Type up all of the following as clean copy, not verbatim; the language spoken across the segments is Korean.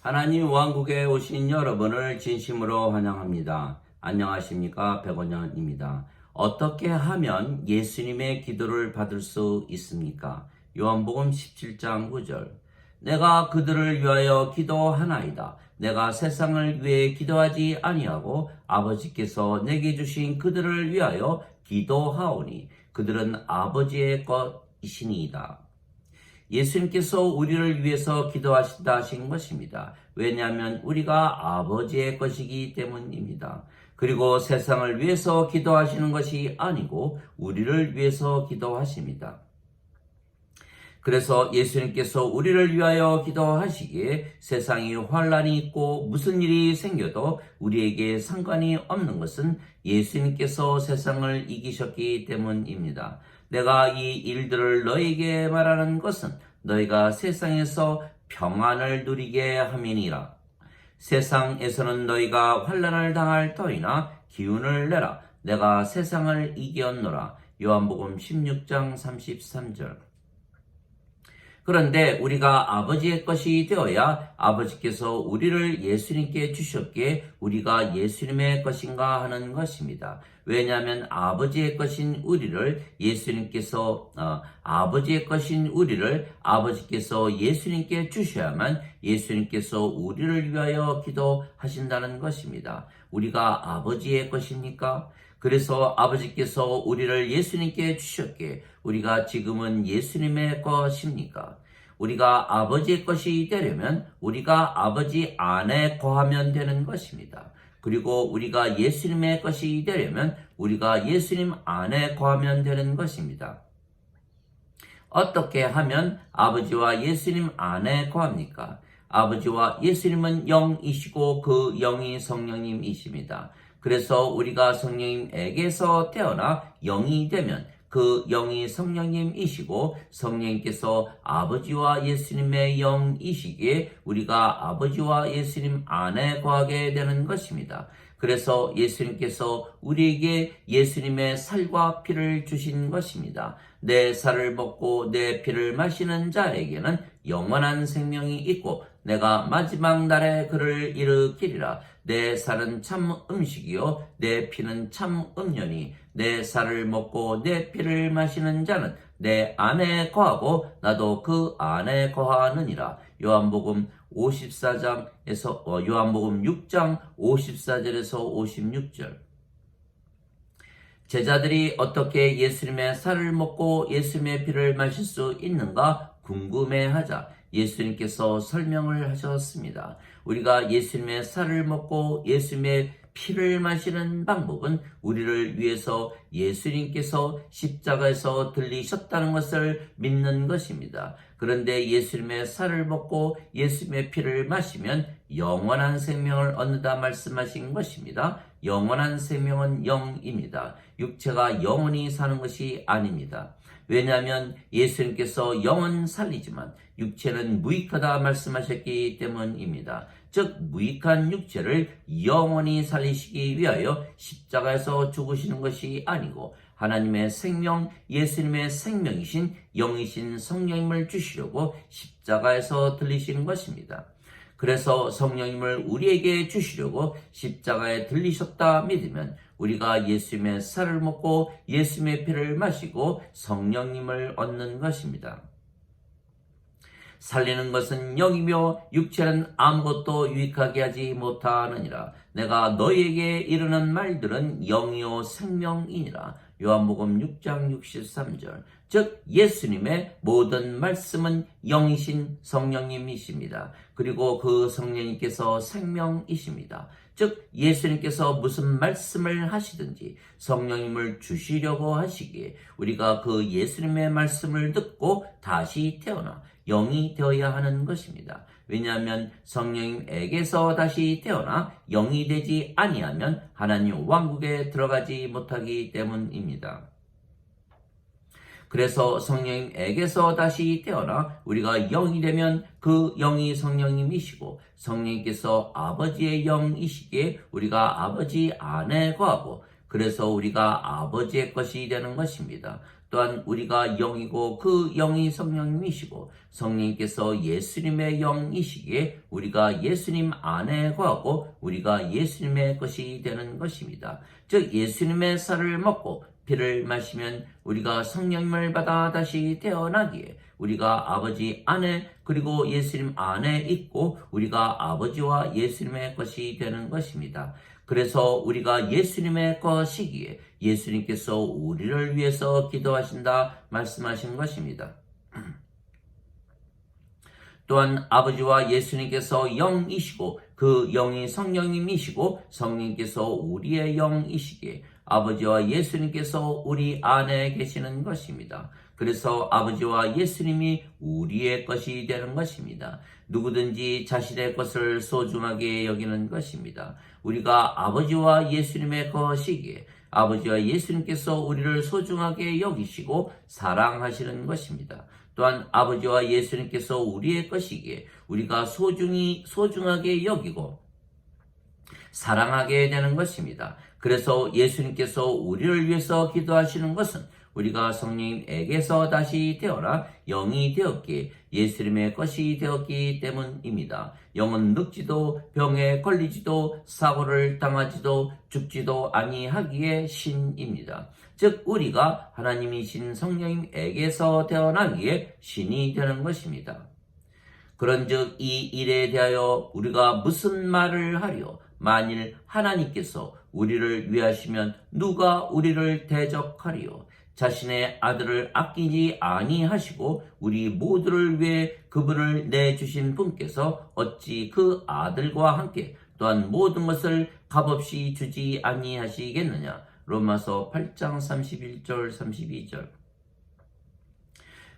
하나님 왕국에 오신 여러분을 진심으로 환영합니다. 안녕하십니까? 백원영입니다. 어떻게 하면 예수님의 기도를 받을 수 있습니까? 요한복음 17장 9절. 내가 그들을 위하여 기도하나이다. 내가 세상을 위해 기도하지 아니하고 아버지께서 내게 주신 그들을 위하여 기도하오니 그들은 아버지의 것이시니이다. 예수님께서 우리를 위해서 기도하신다 하신 것입니다. 왜냐하면 우리가 아버지의 것이기 때문입니다. 그리고 세상을 위해서 기도하시는 것이 아니고 우리를 위해서 기도하십니다. 그래서 예수님께서 우리를 위하여 기도하시기에 세상에 환난이 있고 무슨 일이 생겨도 우리에게 상관이 없는 것은 예수님께서 세상을 이기셨기 때문입니다. 내가 이 일들을 너에게 말하는 것은 너희가 세상에서 평안을 누리게 함이니라. 세상에서는 너희가 환난을 당할 터이나 기운을 내라. 내가 세상을 이겼노라. 요한복음 16장 33절. 그런데 우리가 아버지의 것이 되어야 아버지께서 우리를 예수님께 주셨기에 우리가 예수님의 것인가 하는 것입니다. 왜냐하면 아버지의 것인 우리를 아버지께서 예수님께 주셔야만 예수님께서 우리를 위하여 기도하신다는 것입니다. 우리가 아버지의 것입니까? 그래서 아버지께서 우리를 예수님께 주셨기에 우리가 지금은 예수님의 것입니까? 우리가 아버지의 것이 되려면 우리가 아버지 안에 거하면 되는 것입니다. 그리고 우리가 예수님의 것이 되려면 우리가 예수님 안에 거하면 되는 것입니다. 어떻게 하면 아버지와 예수님 안에 거합니까? 아버지와 예수님은 영이시고 그 영이 성령님이십니다. 그래서 우리가 성령님에게서 태어나 영이 되면 그 영이 성령님이시고 성령님께서 아버지와 예수님의 영이시기에 우리가 아버지와 예수님 안에 거하게 되는 것입니다. 그래서 예수님께서 우리에게 예수님의 살과 피를 주신 것입니다. 내 살을 먹고 내 피를 마시는 자에게는 영원한 생명이 있고 내가 마지막 날에 그를 일으키리라. 내 살은 참 음식이요 내 피는 참 음료니 내 살을 먹고 내 피를 마시는 자는 내 안에 거하고 나도 그 안에 거하느니라. 요한복음 6장 54절에서 56절. 제자들이 어떻게 예수님의 살을 먹고 예수님의 피를 마실 수 있는가 궁금해하자 예수님께서 설명을 하셨습니다. 우리가 예수님의 살을 먹고 예수님의 피를 마시는 방법은 우리를 위해서 예수님께서 십자가에서 들리셨다는 것을 믿는 것입니다. 그런데 예수님의 살을 먹고 예수님의 피를 마시면 영원한 생명을 얻는다 말씀하신 것입니다. 영원한 생명은 영입니다. 육체가 영원히 사는 것이 아닙니다. 왜냐하면 예수님께서 영은 살리지만 육체는 무익하다 말씀하셨기 때문입니다. 즉 무익한 육체를 영원히 살리시기 위하여 십자가에서 죽으시는 것이 아니고 하나님의 생명, 예수님의 생명이신 영이신 성령님을 주시려고 십자가에서 들리신 것입니다. 그래서 성령님을 우리에게 주시려고 십자가에 들리셨다 믿으면 우리가 예수님의 살을 먹고 예수님의 피를 마시고 성령님을 얻는 것입니다. 살리는 것은 영이며 육체는 아무것도 유익하게 하지 못하느니라. 내가 너희에게 이르는 말들은 영이요 생명이니라. 요한복음 6장 63절. 즉 예수님의 모든 말씀은 영이신 성령님이십니다. 그리고 그 성령님께서 생명이십니다. 즉 예수님께서 무슨 말씀을 하시든지 성령님을 주시려고 하시기에 우리가 그 예수님의 말씀을 듣고 다시 태어나 영이 되어야 하는 것입니다. 왜냐하면 성령님에게서 다시 태어나 영이 되지 아니하면 하나님 왕국에 들어가지 못하기 때문입니다. 그래서 성령님에게서 다시 태어나 우리가 영이 되면 그 영이 성령님이시고 성령님께서 아버지의 영이시기에 우리가 아버지 안에 거하고 그래서 우리가 아버지의 것이 되는 것입니다. 또한 우리가 영이고 그 영이 성령님이시고 성령님께서 예수님의 영이시기에 우리가 예수님 안에 거하고 우리가 예수님의 것이 되는 것입니다. 즉 예수님의 살을 먹고 피를 마시면 우리가 성령님을 받아 다시 태어나기에 우리가 아버지 안에 그리고 예수님 안에 있고 우리가 아버지와 예수님의 것이 되는 것입니다. 그래서 우리가 예수님의 것이기에 예수님께서 우리를 위해서 기도하신다 말씀하신 것입니다. 또한 아버지와 예수님께서 영이시고 그 영이 성령님이시고 성령님께서 우리의 영이시기에 아버지와 예수님께서 우리 안에 계시는 것입니다. 그래서 아버지와 예수님이 우리의 것이 되는 것입니다. 누구든지 자신의 것을 소중하게 여기는 것입니다. 우리가 아버지와 예수님의 것이기에 아버지와 예수님께서 우리를 소중하게 여기시고 사랑하시는 것입니다. 또한 아버지와 예수님께서 우리의 것이기에 우리가 소중하게 여기고 사랑하게 되는 것입니다. 그래서 예수님께서 우리를 위해서 기도하시는 것은 우리가 성령님에게서 다시 태어나 영이 되었기에 예수님의 것이 되었기 때문입니다. 영은 늙지도 병에 걸리지도 사고를 당하지도 죽지도 아니하기에 신입니다. 즉 우리가 하나님이신 성령님에게서 태어나기에 신이 되는 것입니다. 그런즉 이 일에 대하여 우리가 무슨 말을 하리요? 만일 하나님께서 우리를 위하시면 누가 우리를 대적하리요? 자신의 아들을 아끼지 아니하시고 우리 모두를 위해 그분을 내주신 분께서 어찌 그 아들과 함께 또한 모든 것을 값없이 주지 아니하시겠느냐? 로마서 8장 31절 32절.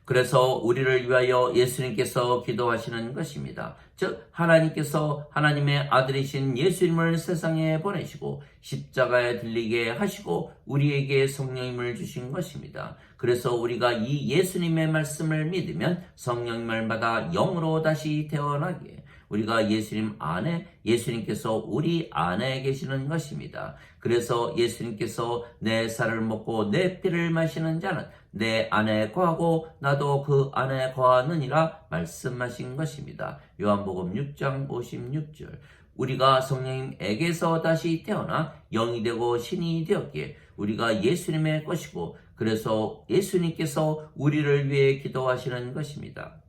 그래서 우리를 위하여 예수님께서 기도하시는 것입니다. 즉 하나님께서 하나님의 아들이신 예수님을 세상에 보내시고 십자가에 들리게 하시고 우리에게 성령님을 주신 것입니다. 그래서 우리가 이 예수님의 말씀을 믿으면 성령님을 받아 영으로 다시 태어나기에 우리가 예수님 안에 예수님께서 우리 안에 계시는 것입니다. 그래서 예수님께서 내 살을 먹고 내 피를 마시는 자는 내 안에 거하고 나도 그 안에 거하느니라 말씀하신 것입니다. 요한복음 6장 56절. 우리가 성령님에게서 다시 태어나 영이 되고 신이 되었기에 우리가 예수님의 것이고 그래서 예수님께서 우리를 위해 기도하시는 것입니다.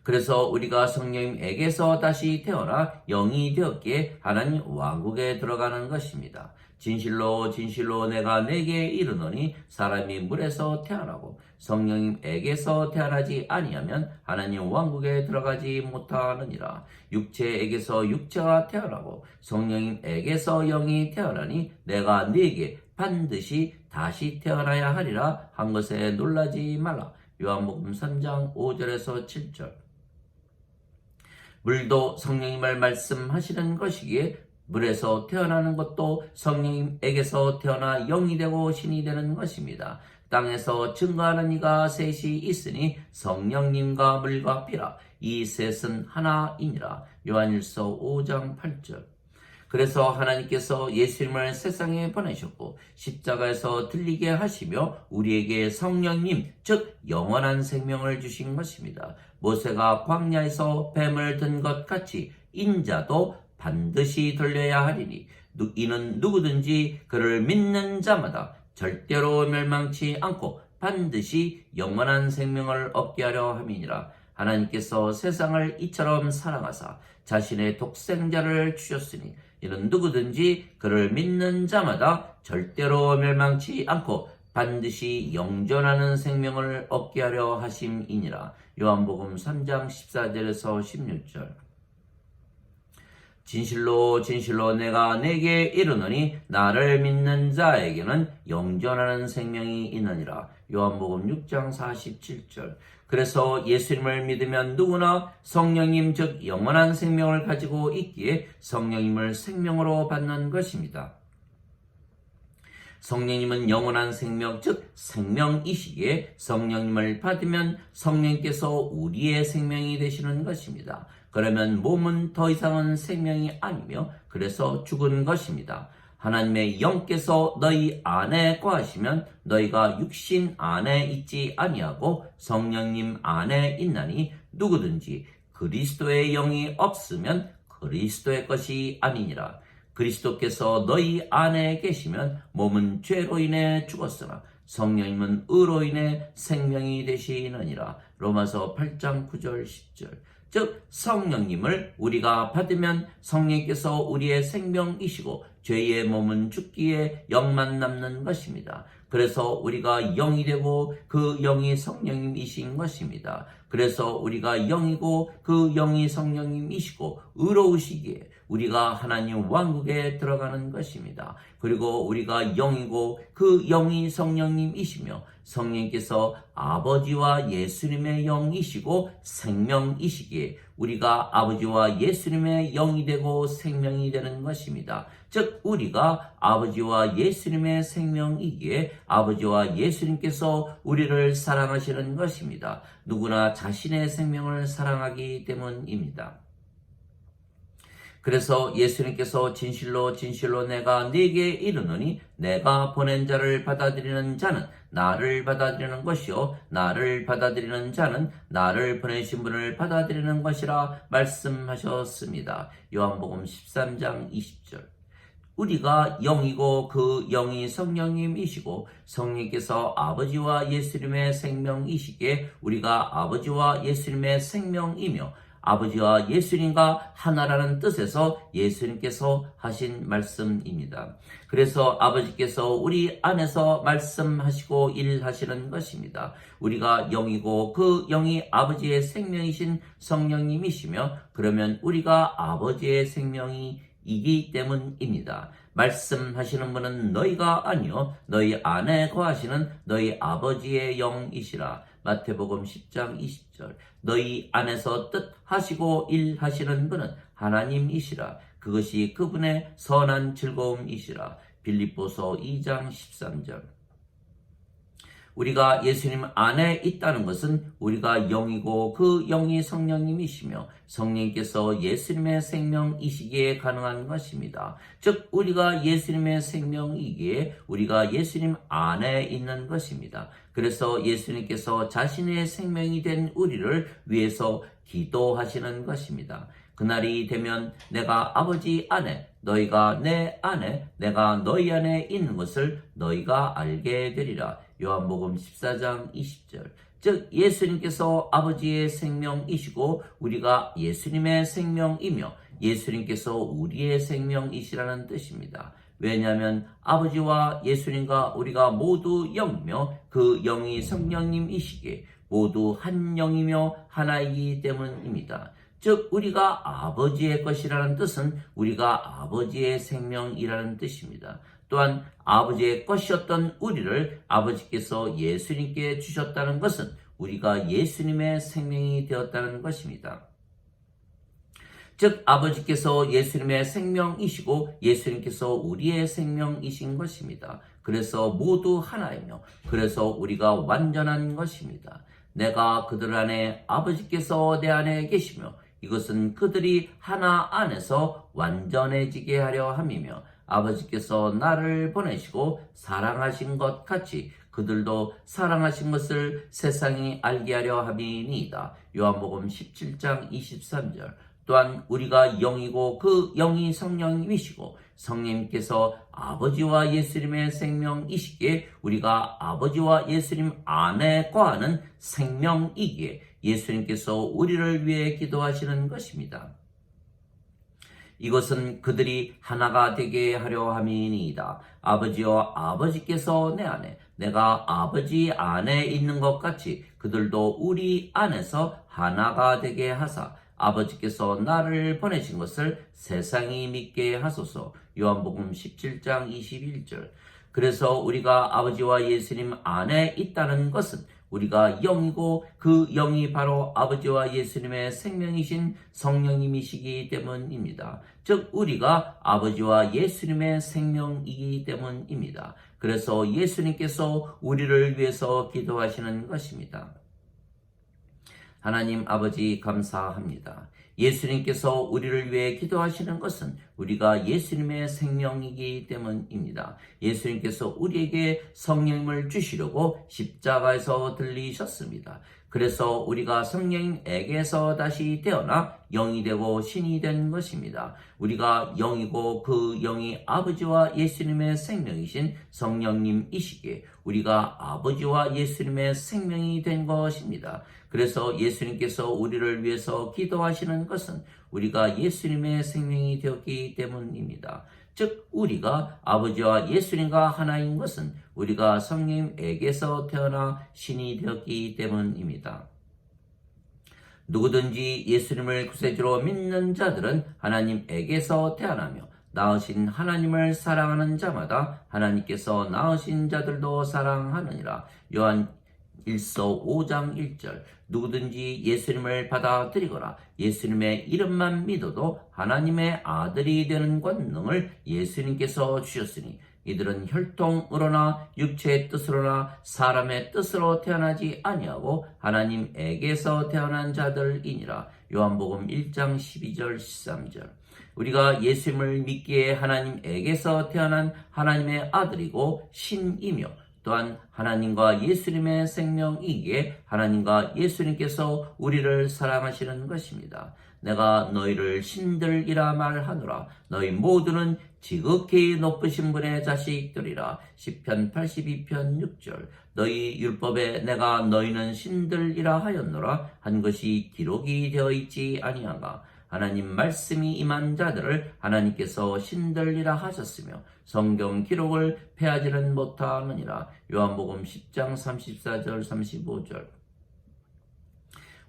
그래서 우리가 성령님에게서 다시 태어나 영이 되었기에 하나님 왕국에 들어가는 것입니다. 진실로 진실로 내가 내게 이르노니 사람이 물에서 태어나고 성령님에게서 태어나지 아니하면 하나님 왕국에 들어가지 못하느니라. 육체에게서 육체가 태어나고 성령님에게서 영이 태어나니 내가 네게 반드시 다시 태어나야 하리라 한 것에 놀라지 말라. 요한복음 3장 5절에서 7절. 물도 성령님을 말씀하시는 것이기에 물에서 태어나는 것도 성령님에게서 태어나 영이 되고 신이 되는 것입니다. 땅에서 증거하는 이가 셋이 있으니 성령님과 물과 피라. 이 셋은 하나이니라. 요한일서 5장 8절. 그래서 하나님께서 예수님을 세상에 보내셨고 십자가에서 들리게 하시며 우리에게 성령님 즉 영원한 생명을 주신 것입니다. 모세가 광야에서 뱀을 든 것 같이 인자도 반드시 들려야 하리니 이는 누구든지 그를 믿는 자마다 절대로 멸망치 않고 반드시 영원한 생명을 얻게 하려 함이니라. 하나님께서 세상을 이처럼 사랑하사 자신의 독생자를 주셨으니 이는 누구든지 그를 믿는 자마다 절대로 멸망치 않고 반드시 영존하는 생명을 얻게 하려 하심이니라. 요한복음 3장 14절에서 16절. 진실로 진실로 내가 내게 이르노니 나를 믿는 자에게는 영존하는 생명이 있느니라. 요한복음 6장 47절. 그래서 예수님을 믿으면 누구나 성령님 즉 영원한 생명을 가지고 있기에 성령님을 생명으로 받는 것입니다. 성령님은 영원한 생명 즉 생명이시기에 성령님을 받으면 성령님께서 우리의 생명이 되시는 것입니다. 그러면 몸은 더 이상은 생명이 아니며 그래서 죽은 것입니다. 하나님의 영께서 너희 안에 거하시면 너희가 육신 안에 있지 아니하고 성령님 안에 있나니 누구든지 그리스도의 영이 없으면 그리스도의 것이 아니니라. 그리스도께서 너희 안에 계시면 몸은 죄로 인해 죽었으나 성령님은 의로 인해 생명이 되시느니라. 로마서 8장 9절 10절. 즉 성령님을 우리가 받으면 성령께서 우리의 생명이시고 죄의 몸은 죽기에 영만 남는 것입니다. 그래서 우리가 영이 되고 그 영이 성령님이신 것입니다. 그래서 우리가 영이고 그 영이 성령님이시고 의로우시기에 우리가 하나님 왕국에 들어가는 것입니다. 그리고 우리가 영이고 그 영이 성령님이시며 성령께서 아버지와 예수님의 영이시고 생명이시기에 우리가 아버지와 예수님의 영이 되고 생명이 되는 것입니다. 즉 우리가 아버지와 예수님의 생명이기에 아버지와 예수님께서 우리를 사랑하시는 것입니다. 누구나 자신의 생명을 사랑하기 때문입니다. 그래서 예수님께서 진실로 진실로 내가 네게 이르노니 내가 보낸 자를 받아들이는 자는 나를 받아들이는 것이요 나를 받아들이는 자는 나를 보내신 분을 받아들이는 것이라 말씀하셨습니다. 요한복음 13장 20절. 우리가 영이고 그 영이 성령님이시고 성령께서 아버지와 예수님의 생명이시기에 우리가 아버지와 예수님의 생명이며 아버지와 예수님과 하나라는 뜻에서 예수님께서 하신 말씀입니다. 그래서 아버지께서 우리 안에서 말씀하시고 일하시는 것입니다. 우리가 영이고 그 영이 아버지의 생명이신 성령님이시며 그러면 우리가 아버지의 생명이기 때문입니다. 말씀하시는 분은 너희가 아니요 너희 안에 거하시는 너희 아버지의 영이시라. 마태복음 10장 20절. 너희 안에서 뜻하시고 일하시는 분은 하나님이시라. 그것이 그분의 선한 즐거움이시라. 빌립보서 2장 13절. 우리가 예수님 안에 있다는 것은 우리가 영이고 그 영이 성령님이시며 성령께서 예수님의 생명이시기에 가능한 것입니다. 즉 우리가 예수님의 생명이기에 우리가 예수님 안에 있는 것입니다. 그래서 예수님께서 자신의 생명이 된 우리를 위해서 기도하시는 것입니다. 그날이 되면 내가 아버지 안에 너희가 내 안에 내가 너희 안에 있는 것을 너희가 알게 되리라. 요한복음 14장 20절. 즉 예수님께서 아버지의 생명이시고 우리가 예수님의 생명이며 예수님께서 우리의 생명이시라는 뜻입니다. 왜냐하면 아버지와 예수님과 우리가 모두 영이며 그 영이 성령님이시기에 모두 한 영이며 하나이기 때문입니다. 즉 우리가 아버지의 것이라는 뜻은 우리가 아버지의 생명이라는 뜻입니다. 또한 아버지의 것이었던 우리를 아버지께서 예수님께 주셨다는 것은 우리가 예수님의 생명이 되었다는 것입니다. 즉 아버지께서 예수님의 생명이시고 예수님께서 우리의 생명이신 것입니다. 그래서 모두 하나이며 그래서 우리가 완전한 것입니다. 내가 그들 안에 아버지께서 내 안에 계시며 이것은 그들이 하나 안에서 완전해지게 하려 함이며 아버지께서 나를 보내시고 사랑하신 것 같이 그들도 사랑하신 것을 세상이 알게 하려 함이니이다. 요한복음 17장 23절. 또한 우리가 영이고 그 영이 성령님이시고 성령님께서 아버지와 예수님의 생명이시기에 우리가 아버지와 예수님 안에 거하는 생명이기에 예수님께서 우리를 위해 기도하시는 것입니다. 이것은 그들이 하나가 되게 하려 함이니이다. 아버지와 아버지께서 내 안에 내가 아버지 안에 있는 것 같이 그들도 우리 안에서 하나가 되게 하사 아버지께서 나를 보내신 것을 세상이 믿게 하소서. 요한복음 17장 21절. 그래서 우리가 아버지와 예수님 안에 있다는 것은 우리가 영이고 그 영이 바로 아버지와 예수님의 생명이신 성령님이시기 때문입니다. 즉 우리가 아버지와 예수님의 생명이기 때문입니다. 그래서 예수님께서 우리를 위해서 기도하시는 것입니다. 하나님 아버지 감사합니다. 예수님께서 우리를 위해 기도하시는 것은 우리가 예수님의 생명이기 때문입니다. 예수님께서 우리에게 성령님을 주시려고 십자가에서 들리셨습니다. 그래서 우리가 성령님에게서 다시 태어나 영이 되고 신이 된 것입니다. 우리가 영이고 그 영이 아버지와 예수님의 생명이신 성령님이시기에 우리가 아버지와 예수님의 생명이 된 것입니다. 그래서 예수님께서 우리를 위해서 기도하시는 것은 우리가 예수님의 생명이 되었기 때문입니다. 즉 우리가 아버지와 예수님과 하나인 것은 우리가 성령님에게서 태어나 신이 되었기 때문입니다. 누구든지 예수님을 구세주로 믿는 자들은 하나님에게서 태어나며 낳으신 하나님을 사랑하는 자마다 하나님께서 낳으신 자들도 사랑하느니라. 요한 1서 5장 1절. 누구든지 예수님을 받아들이거나 예수님의 이름만 믿어도 하나님의 아들이 되는 권능을 예수님께서 주셨으니 이들은 혈통으로나 육체의 뜻으로나 사람의 뜻으로 태어나지 아니하고 하나님에게서 태어난 자들이니라. 요한복음 1장 12절 13절. 우리가 예수님을 믿기에 하나님에게서 태어난 하나님의 아들이고 신이며 또한 하나님과 예수님의 생명이기에 하나님과 예수님께서 우리를 사랑하시는 것입니다. 내가 너희를 신들이라 말하노라. 너희 모두는 지극히 높으신 분의 자식들이라. 시편 82편 6절. 너희 율법에 내가 너희는 신들이라 하였노라 한 것이 기록이 되어 있지 아니한가. 하나님 말씀이 임한 자들을 하나님께서 신들이라 하셨으며 성경 기록을 폐하지는 못하느니라. 요한복음 10장 34절 35절.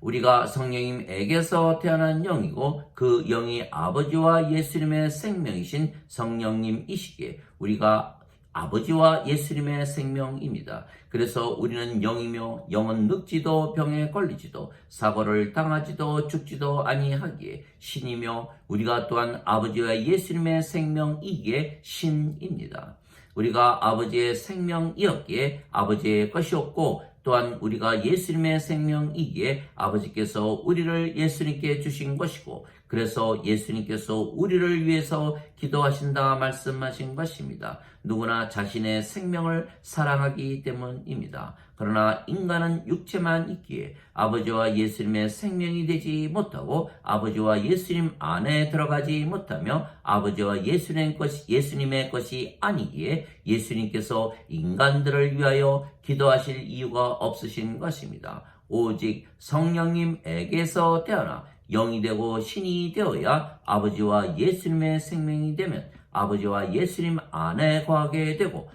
우리가 성령님에게서 태어난 영이고 그 영이 아버지와 예수님의 생명이신 성령님이시기에 우리가 아버지와 예수님의 생명입니다. 그래서 우리는 영이며 영은 늙지도 병에 걸리지도 사고를 당하지도 죽지도 아니하기에 신이며 우리가 또한 아버지와 예수님의 생명이기에 신입니다. 우리가 아버지의 생명이었기에 아버지의 것이었고 또한 우리가 예수님의 생명이기에 아버지께서 우리를 예수님께 주신 것이고 그래서 예수님께서 우리를 위해서 기도하신다 말씀하신 것입니다. 누구나 자신의 생명을 사랑하기 때문입니다. 그러나 인간은 육체만 있기에 아버지와 예수님의 생명이 되지 못하고 아버지와 예수님 안에 들어가지 못하며 아버지와 예수님의 것이 아니기에 예수님께서 인간들을 위하여 기도하실 이유가 없으신 것입니다. 오직 성령님에게서 태어나 영이 되고 신이 되어야 아버지와 예수님의 생명이 되면 아버지와 예수님 안에 거하게 되고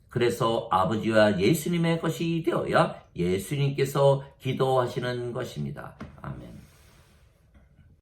그래서 아버지와 예수님의 것이 되어야 예수님께서 기도하시는 것입니다. 아멘.